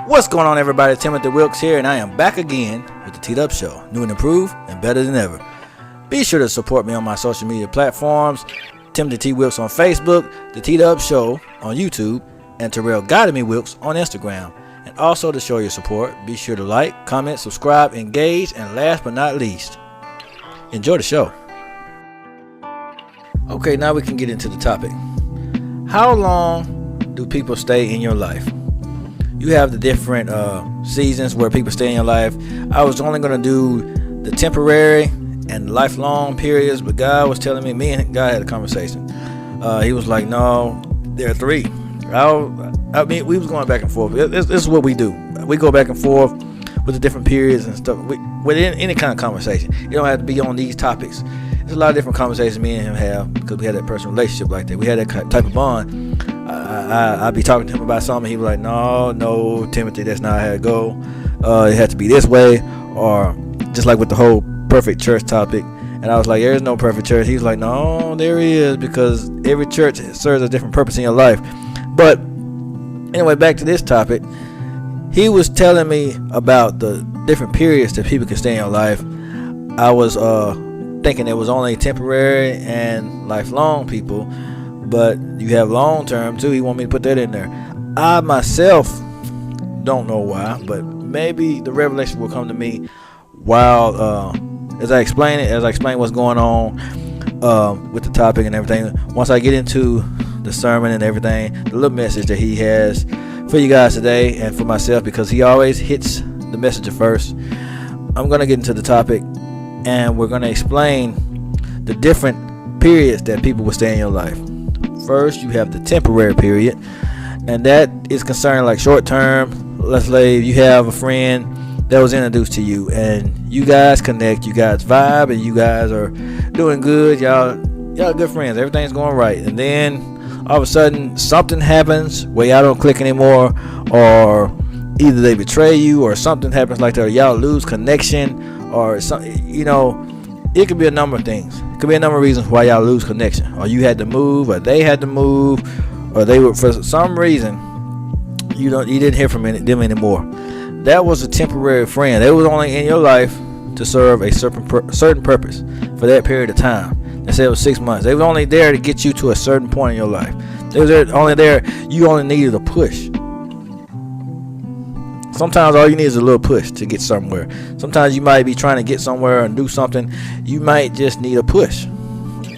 What's going on, everybody? Timothy Wilkes here, and I am back again with the Teed Up Show, new and improved and better than ever. Be sure to support me on my social media platforms, Timothy T. Wilkes on Facebook, the Teed Up Show on YouTube, and Terrell Guided Me Wilkes on Instagram. And also to show your support, be sure to like, comment, subscribe, engage, and last but not least, enjoy the show. Okay, now we can get into the topic. How long do people stay in your life? You have the different seasons where people stay in your life. I was only going to do the temporary and lifelong periods, but God was telling me and God had a conversation. He was like, no, there are three. I mean, we was going back and forth. This is what we do. We go back and forth with the different periods and stuff. With any kind of conversation. You don't have to be on these topics. There's a lot of different conversations me and him have because we had that personal relationship like that. We had that type of bond. I'd be talking to him about something. He was like, no, Timothy, that's not how it go. It had to be this way. Or just like with the whole perfect church topic. And I was like, there's no perfect church. He was like, no, there is, because every church serves a different purpose in your life. But anyway, back to this topic. He was telling me about the different periods that people can stay in your life. I was thinking it was only temporary and lifelong people, but you have long term too. He want me to put that in there. I myself don't know why, but maybe the revelation will come to me while as I explain what's going on with the topic and everything. Once I get into the sermon and everything, the little message that he has for you guys today and for myself, because he always hits the messenger first. I'm going to get into the topic and we're going to explain the different periods that people will stay in your life. First, you have the temporary period, and that is concerned like short term. Let's say you have a friend that was introduced to you and you guys connect, you guys vibe, and you guys are doing good. Y'all good friends, everything's going right, and then all of a sudden something happens where y'all don't click anymore, or either they betray you or something happens like that, or y'all lose connection, or something. It could be a number of things. It could be a number of reasons why y'all lose connection, or you had to move, or they had to move, or they were, for some reason you didn't hear from them anymore. That was a temporary friend. They was only in your life to serve a certain purpose for that period of time. Let's say it was 6 months. They were only there to get you to a certain point in your life. They were only there. You only needed a push. Sometimes all you need is a little push to get somewhere. Sometimes you might be trying to get somewhere and do something. You might just need a push.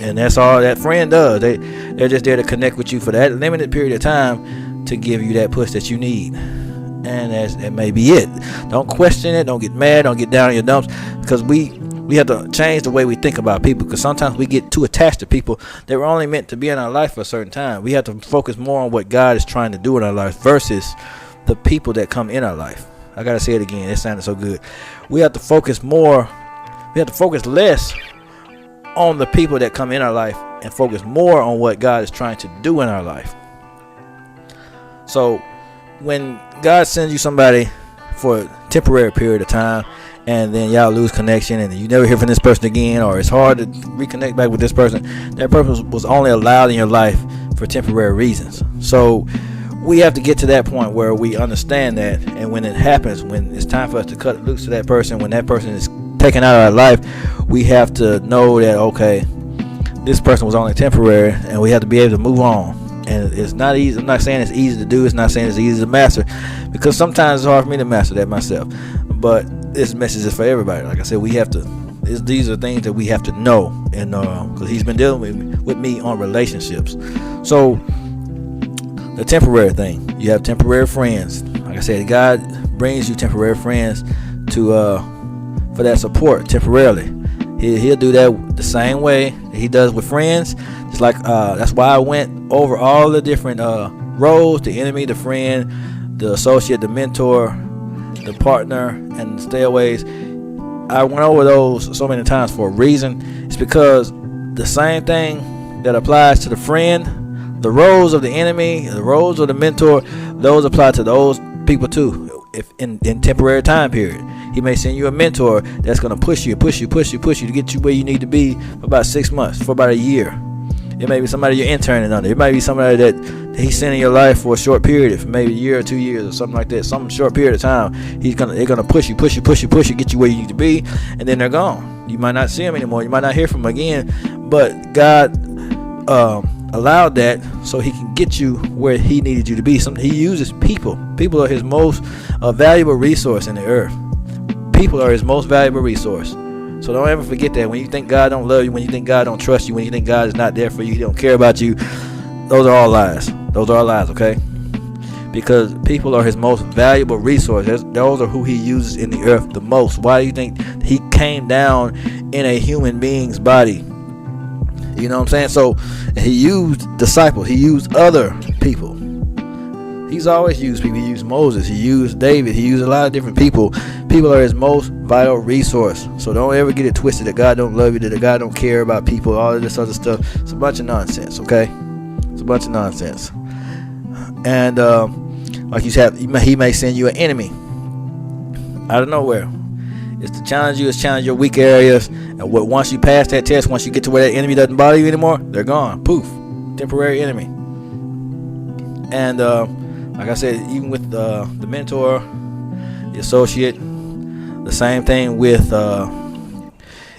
And that's all that friend does. They're just there to connect with you for that limited period of time to give you that push that you need. And that may be it. Don't question it. Don't get mad. Don't get down on your dumps. Because we have to change the way we think about people. Because sometimes we get too attached to people that were only meant to be in our life for a certain time. We have to focus more on what God is trying to do in our life versus the people that come in our life. I gotta say it again. It sounded so good. We have to focus less on the people that come in our life and focus more on what God is trying to do in our life. So when God sends you somebody for a temporary period of time, and then y'all lose connection and you never hear from this person again, or it's hard to reconnect back with this person, that person was only allowed in your life for temporary reasons. So we have to get to that point where we understand that, and when it happens, when it's time for us to cut loose to that person, when that person is taken out of our life, we have to know that, okay, this person was only temporary, and we have to be able to move on. And it's not easy. I'm not saying it's easy to do. It's not saying it's easy to master, because sometimes it's hard for me to master that myself. But this message is for everybody. Like I said, we have to. These are things that we have to know, and because he's been dealing with me on relationships. So the temporary thing, you have temporary friends. Like I said, God brings you temporary friends to for that support temporarily. He'll do that the same way that he does with friends. It's like that's why I went over all the different roles: the enemy, the friend, the associate, the mentor, the partner, and the stayaways. I went over those so many times for a reason. It's because the same thing that applies to the friend, the roles of the enemy, the roles of the mentor, those apply to those people too. If in temporary time period, he may send you a mentor that's going to push you to get you where you need to be for about 6 months, for about a year. It may be somebody you're interning under. It might be somebody He's sent in your life for a short period, for maybe a year or 2 years or something like that, some short period of time. They're gonna push you, get you where you need to be, and then they're gone. You might not see them anymore. You might not hear from them again. But God allowed that so He can get you where He needed you to be. He uses people. People are His most valuable resource in the earth. People are His most valuable resource. So don't ever forget that. When you think God don't love you, when you think God don't trust you, when you think God is not there for you, He don't care about you, those are all lies. Those are all lies, okay? Because people are His most valuable resource. Those are who He uses in the earth the most. Why do you think He came down in a human being's body? You know what I'm saying? So He used disciples. He used other people. He's always used people. He used Moses. He used David. He used a lot of different people. People are His most vital resource. So don't ever get it twisted that God don't love you, that God don't care about people, all of this other stuff. It's a bunch of nonsense, okay? It's a bunch of nonsense. And like you said, He may send you an enemy out of nowhere. It's to challenge you. It's challenge your weak areas. And once you pass that test, once you get to where that enemy doesn't bother you anymore, they're gone. Poof. Temporary enemy. And like I said, even with the mentor, the associate, the same thing with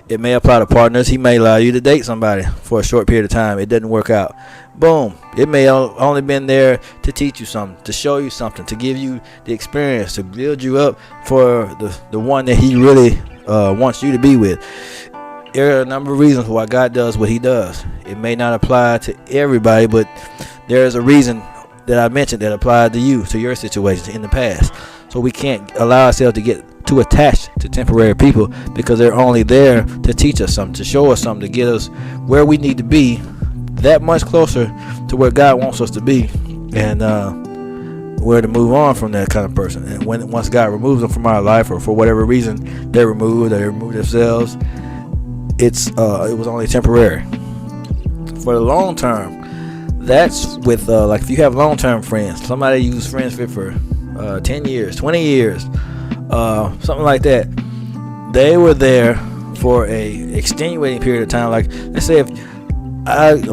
it may apply to partners. He may allow you to date somebody for a short period of time. It doesn't work out. Boom. It may only been there to teach you something, to show you something, to give you the experience, to build you up for the one that He really wants you to be with. There are a number of reasons why God does what He does. It may not apply to everybody, but there is a reason that I mentioned that applied to you, to your situation in the past. So we can't allow ourselves to get too attached to temporary people, because they're only there to teach us something, to show us something, to get us where we need to be, that much closer to where God wants us to be, and where to move on from that kind of person. And once God removes them from our life, or for whatever reason they remove themselves, it was only temporary. For the long term, that's with like if you have long-term friends, somebody you was friends with for 10 years, 20 years, something like that. They were there for a extenuating period of time. Like, let's say a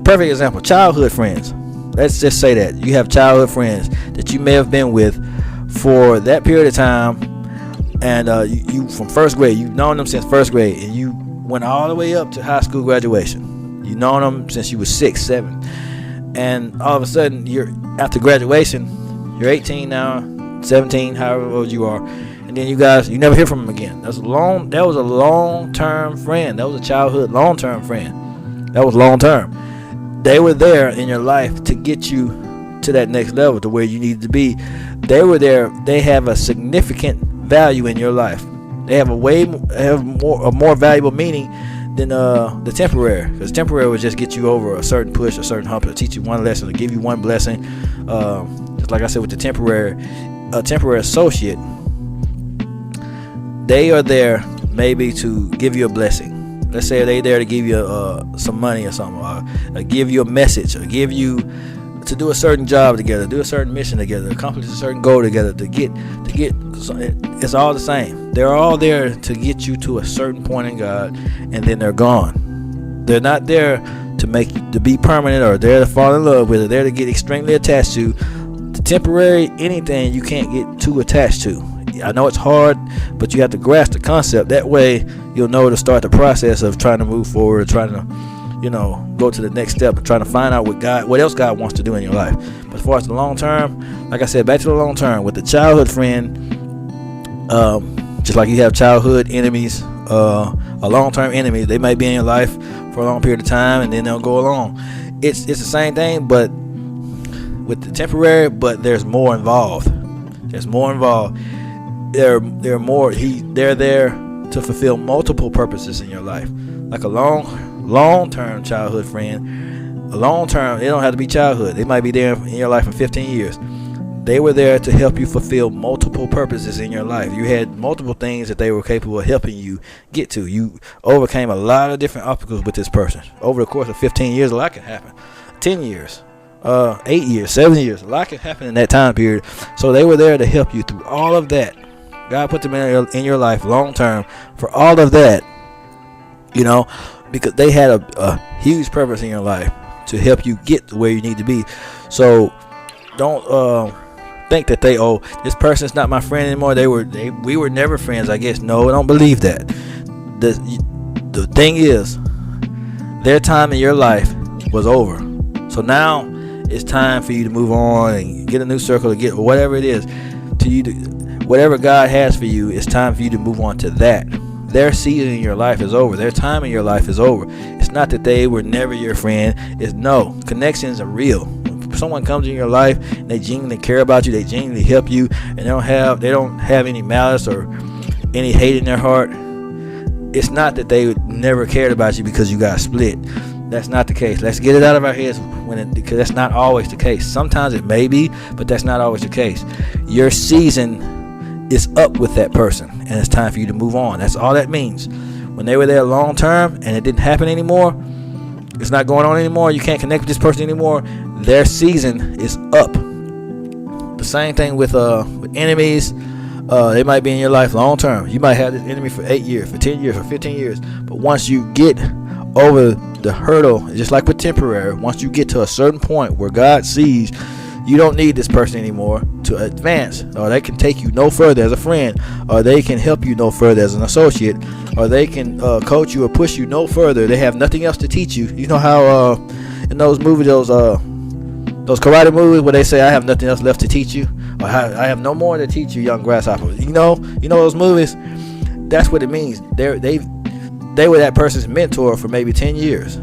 perfect example, childhood friends. Let's just say that you have childhood friends that you may have been with for that period of time, and you from first grade, you've known them since first grade, and you went all the way up to high school graduation. You've known them since you were 6, 7, and all of a sudden, after graduation, you're 18 now, 17, however old you are, and then you never hear from them again. That was a long-term friend. That was a childhood long-term friend. That was long-term. They were there in your life to get you to that next level, to where you needed to be. They were there. They have a significant value in your life. They have a more valuable meaning than the temporary, because temporary would just get you over a certain push, a certain hump, to teach you one lesson, to give you one blessing. Just like I said with the temporary associate, they are there maybe to give you a blessing. Let's say they're there to give you some money or something, or give you a message, or give you to do a certain job together, do a certain mission together, accomplish a certain goal together, to get. It's all the same. They're all there to get you to a certain point in God, and then they're gone. They're not there to make you to be permanent, or they're to fall in love with. They're there to get extremely attached to. The temporary, anything you can't get too attached to. I know it's hard, but you have to grasp the concept. That way, you'll know to start the process of trying to move forward, trying to, go to the next step, and trying to find out what else God wants to do in your life. But as far as the long term, like I said, back to the long term with the childhood friend, just like you have childhood enemies, a long-term enemy, they might be in your life for a long period of time, and then they'll go along. It's the same thing, but with the temporary, but there's more involved. There's more involved. They're there to fulfill multiple purposes in your life. Like a long-term childhood friend, they don't have to be childhood. They might be there in your life for 15 years. They were there to help you fulfill multiple purposes in your life. You had multiple things that they were capable of helping you get to. You overcame a lot of different obstacles with this person. Over the course of 15 years, a lot can happen. 10 years, 8 years, 7 years, a lot can happen in that time period. So they were there to help you through all of that. God put them in your life long term for all of that, because they had a huge purpose in your life to help you get to where you need to be. So don't think that this person's not my friend anymore. We were never friends, I guess. No, I don't believe that. The thing is, their time in your life was over. So now it's time for you to move on and get a new circle, to get whatever it is whatever God has for you. It's time for you to move on to that. Their season in your life is over. Their time in your life is over. It's not that they were never your friend. It's no. Connections are real. When someone comes in your life and they genuinely care about you, they genuinely help you, and they don't have any malice or any hate in their heart. It's not that they never cared about you because you got split. That's not the case. Let's get it out of our heads because that's not always the case. Sometimes it may be, but that's not always the case. Your season is up with that person, and it's time for you to move on. That's all that means. When they were there long term and it didn't happen anymore, it's not going on anymore, you can't connect with this person anymore, their season is up. The same thing with enemies. They might be in your life long term. You might have this enemy for 8 years, for 10 years, for 15 years, but once you get over the hurdle, just like with temporary, once you get to a certain point where God sees you don't need this person anymore to advance, or they can take you no further as a friend, or they can help you no further as an associate, or they can coach you or push you no further. They have nothing else to teach you. You know how in those movies, those karate movies where they say, I have nothing else left to teach you, or I have no more to teach you, young grasshopper. You know those movies. That's what it means. They were that person's mentor for maybe 10 years.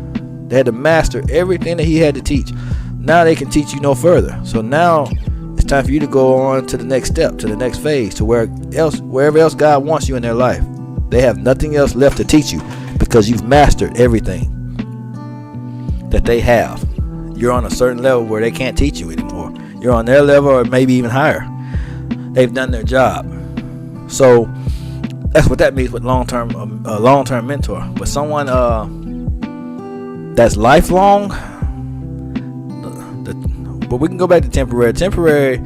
They had to master everything that he had to teach. Now they can teach you no further. So now it's time for you to go on to the next step, to the next phase, to wherever else God wants you in their life. They have nothing else left to teach you because you've mastered everything that they have. You're on a certain level where they can't teach you anymore. You're on their level or maybe even higher. They've done their job. So that's what that means with long-term mentor. But someone that's lifelong. But we can go back to temporary. Temporary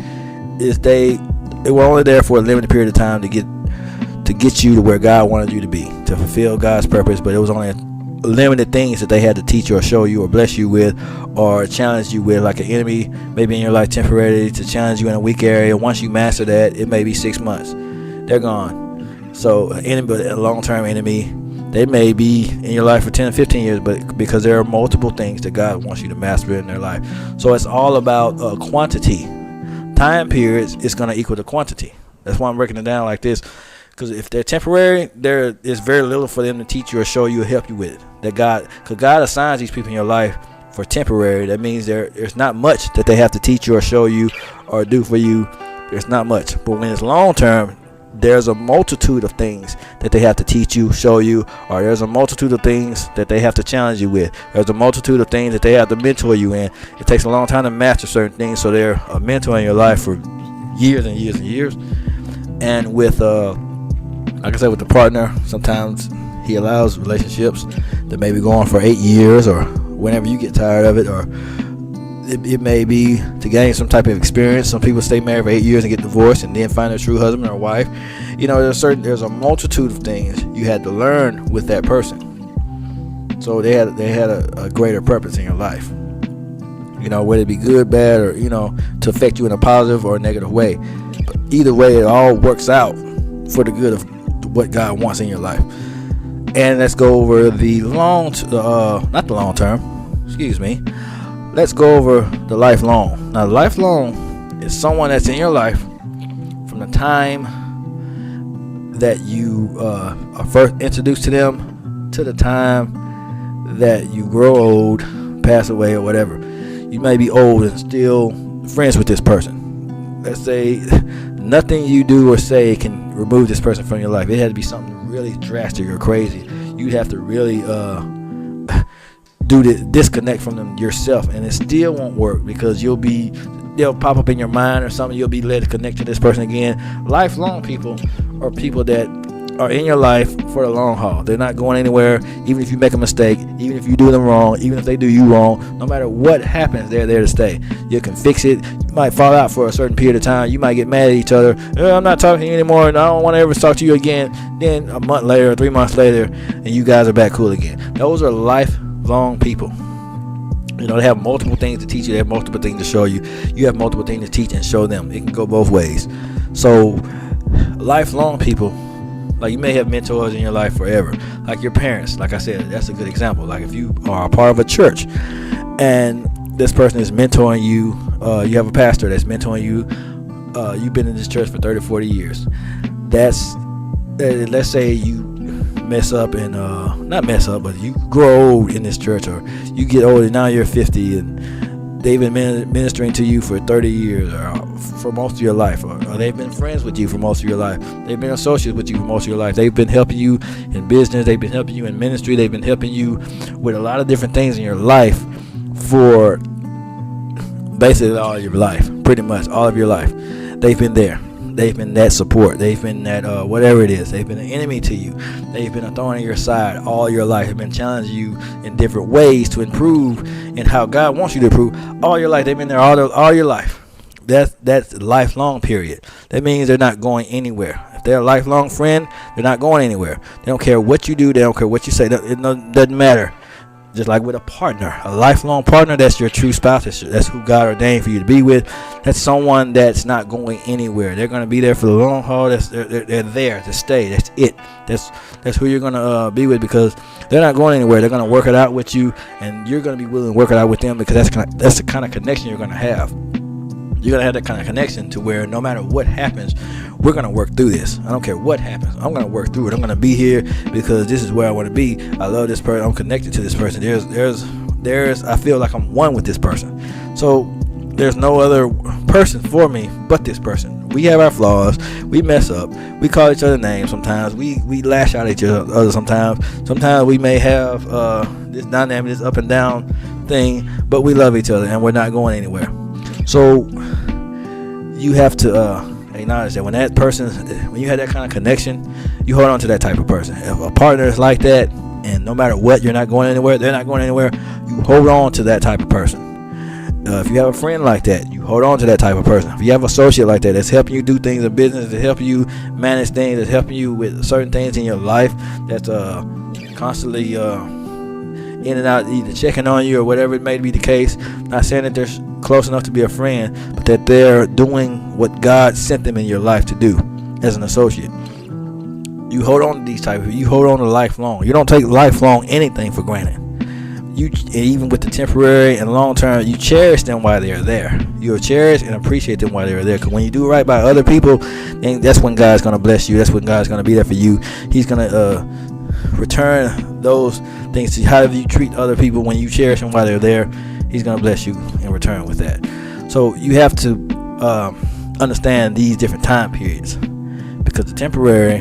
is they were only there for a limited period of time to get you to where God wanted you to be, to fulfill God's purpose. But it was only limited things that they had to teach you or show you or bless you with or challenge you with, like an enemy maybe in your life temporarily to challenge you in a weak area. Once you master that, it may be 6 months. They're gone. So a long-term enemy, they may be in your life for 10 or 15 years, but because there are multiple things that God wants you to master in their life. So it's all about quantity. Time periods is going to equal the quantity. That's why I'm breaking it down like this. Because if they're temporary, there is very little for them to teach you or show you or help you with. Because God assigns these people in your life for temporary. That means there's not much that they have to teach you or show you or do for you. There's not much. But when it's long term, there's a multitude of things that they have to teach you, show you, or there's a multitude of things that they have to challenge you with. There's a multitude of things that they have to mentor you in. It takes a long time to master certain things, so they're a mentor in your life for years and years and years. And with, like I said, with the partner, sometimes he allows relationships that may be going for 8 years, or whenever you get tired of it, or it may be to gain some type of experience. Some people stay married for 8 years and get divorced and then find their true husband or wife. There's a multitude of things you had to learn with that person. So they had a greater purpose in your life. Whether it be good, bad, or to affect you in a positive or a negative way. But either way, it all works out for the good of what God wants in your life. And let's go over not the long term. Excuse me. Let's go over the lifelong. Now, lifelong is someone that's in your life from the time that you are first introduced to them to the time that you grow old, pass away, or whatever. You may be old and still friends with this person. Let's say nothing you do or say can remove this person from your life. It had to be something really drastic or crazy. You'd have to really do the disconnect from them yourself, and it still won't work because they'll pop up in your mind or something. You'll be led to connect to this person again. Lifelong people are people that are in your life for the long haul. They're not going anywhere. Even if you make a mistake, even if you do them wrong, even if they do you wrong, no matter what happens, they're there to stay. You can fix it. You might fall out for a certain period of time. You might get mad at each other. I'm not talking to you anymore, and I don't want to ever talk to you again. Then a month later, 3 months later, and you guys are back cool again. Those are lifelong people. They have multiple things to teach you. They have multiple things to show you. You have multiple things to teach and show them. It can go both ways. So lifelong people, like you may have mentors in your life forever, like your parents. Like I said, that's a good example. Like if you are a part of a church and this person is mentoring you, you have a pastor that's mentoring you, you've been in this church for 30, 40 years. Let's say you mess up and not mess up, but you grow old in this church, or you get older, now you're 50 and they've been ministering to you for 30 years or for most of your life, or they've been friends with you for most of your life, they've been associates with you for most of your life, they've been helping you in business, they've been helping you in ministry, they've been helping you with a lot of different things in your life for basically all of your life, pretty much all of your life. They've been there. They've been that support. They've been that whatever it is. They've been an enemy to you. They've been a thorn in your side all your life. They've been challenging you in different ways to improve and how God wants you to improve all your life. They've been there all your life. That's a lifelong period. That means they're not going anywhere. If they're a lifelong friend, they're not going anywhere. They don't care what you do. They don't care what you say. It doesn't matter. Just like with a partner, a lifelong partner, that's your true spouse. That's who God ordained for you to be with. That's someone that's not going anywhere. They're going to be there for the long haul. They're there to stay. That's it. That's who you're going to be with, because they're not going anywhere. They're going to work it out with you, and you're going to be willing to work it out with them, because that's the kind of connection you're going to have. You're going to have that kind of connection to where no matter what happens, we're going to work through this. I don't care what happens. I'm going to work through it. I'm going to be here because this is where I want to be. I love this person. I'm connected to this person. I feel like I'm one with this person. So there's no other person for me but this person. We have our flaws. We mess up. We call each other names sometimes. We lash out at each other sometimes. Sometimes we may have this dynamic, this up and down thing, but we love each other and we're not going anywhere. So you have to acknowledge that when you have that kind of connection, you hold on to that type of person. If a partner is like that, and no matter what, you're not going anywhere, they're not going anywhere, you hold on to that type of person. If you have a friend like that, you hold on to that type of person. If you have an associate like that, that's helping you do things in business, that's helping you manage things, that's helping you with certain things in your life, that's constantly in and out, either checking on you or whatever it may be the case. Not saying that they're close enough to be a friend, but that they're doing what God sent them in your life to do as an associate. You hold on to these type of people. You hold on to lifelong. You don't take lifelong anything for granted. Even with the temporary and long term, you cherish them while they're there. You'll cherish and appreciate them while they're there. Because when you do right by other people, then that's when God's going to bless you. That's when God's going to be there for you. He's going to return those things to you. However you treat other people when you cherish them while they're there, He's going to bless you in return with that. So you have to understand these different time periods, because the temporary,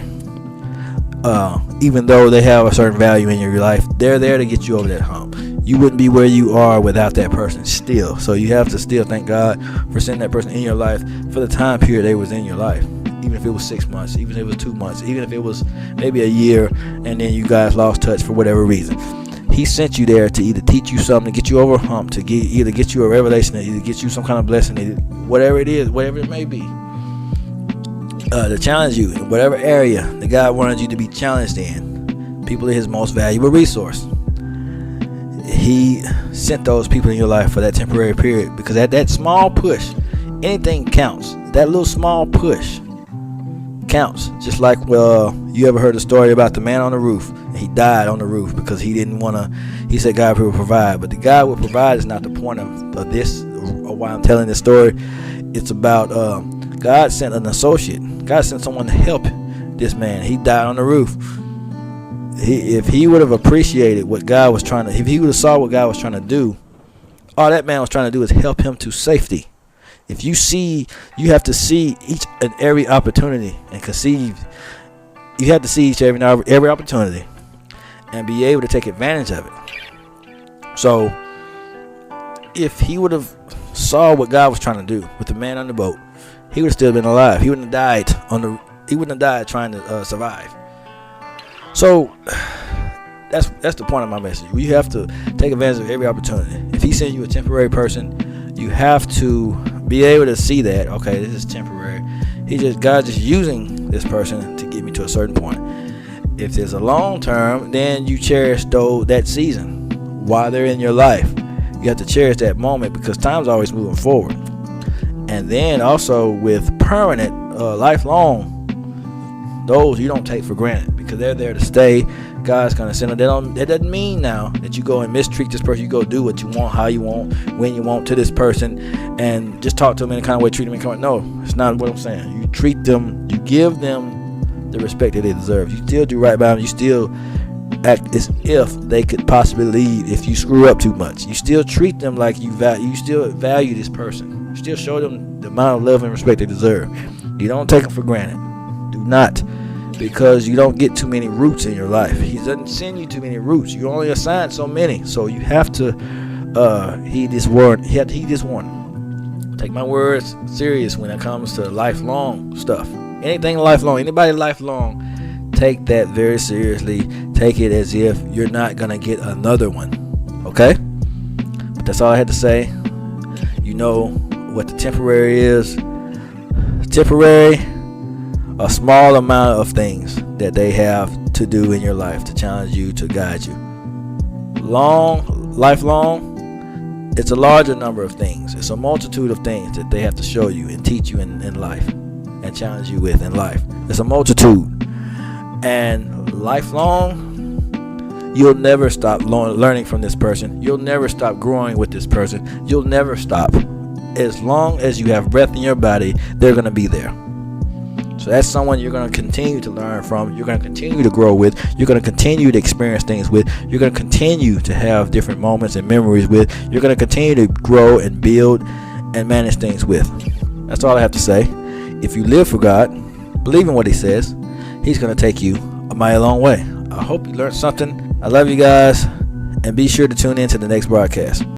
even though they have a certain value in your life, they're there to get you over that hump. You wouldn't be where you are without that person still. So you have to still thank God for sending that person in your life for the time period they was in your life. Even if it was 6 months, even if it was 2 months, even if it was maybe a year, and then you guys lost touch for whatever reason. He sent you there to either teach you something, to get you over a hump, to either get you a revelation, to either get you some kind of blessing, whatever it is, whatever it may be. To challenge you in whatever area that God wanted you to be challenged in. People are His most valuable resource. He sent those people in your life for that temporary period, because at that small push, anything counts. That little small push counts. Just like you ever heard the story about the man on the roof? He died on the roof because he didn't want to. He said God will provide, but the God will provide is not the point of this, or why I'm telling this story. It's about God sent an associate. God sent someone to help this man. He died on the roof. If he would have appreciated what God was trying to, if he would have saw what God was trying to do, all that man was trying to do is help him to safety. If you see, you have to see each and every opportunity and conceive. You have to see each and every opportunity and be able to take advantage of it. So, if he would have saw what God was trying to do with the man on the boat, he would have still been alive. He wouldn't have died He wouldn't have died trying to survive. So, that's the point of my message. You have to take advantage of every opportunity. If He sends you a temporary person, you have to be able to see that, okay, this is temporary. God's just using this person to get me to a certain point. If there's a long term, then you cherish that season while they're in your life. You have to cherish that moment because time's always moving forward. And then also with permanent, lifelong, those you don't take for granted because they're there to stay. God's gonna send them. That doesn't mean now that you go and mistreat this person. You go do what you want, how you want, when you want to this person, and just talk to them in a kind of way, treat them in a kind of way. No, it's not what I'm saying. You treat them, you give them the respect that they deserve. You still do right by them. You still act as if they could possibly leave if you screw up too much. You still treat them like you still value this person. You still show them the amount of love and respect they deserve. You don't take them for granted. Do not. Because you don't get too many roots in your life. He doesn't send you too many roots. You only assigned so many. So you have to heed this word. You have to heed this warning. Take my words serious when it comes to lifelong stuff. Anything lifelong, anybody lifelong, take that very seriously. Take it as if you're not gonna get another one. Okay? But that's all I had to say. You know what the temporary is. Temporary. A small amount of things that they have to do in your life to challenge you, to guide you. Lifelong, it's a larger number of things. It's a multitude of things that they have to show you and teach you in life and challenge you with in life. It's a multitude. And lifelong, you'll never stop learning from this person. You'll never stop growing with this person. You'll never stop. As long as you have breath in your body, they're going to be there. So that's someone you're going to continue to learn from. You're going to continue to grow with. You're going to continue to experience things with. You're going to continue to have different moments and memories with. You're going to continue to grow and build and manage things with. That's all I have to say. If you live for God, believe in what He says, He's going to take you a mighty long way. I hope you learned something. I love you guys. And be sure to tune in to the next broadcast.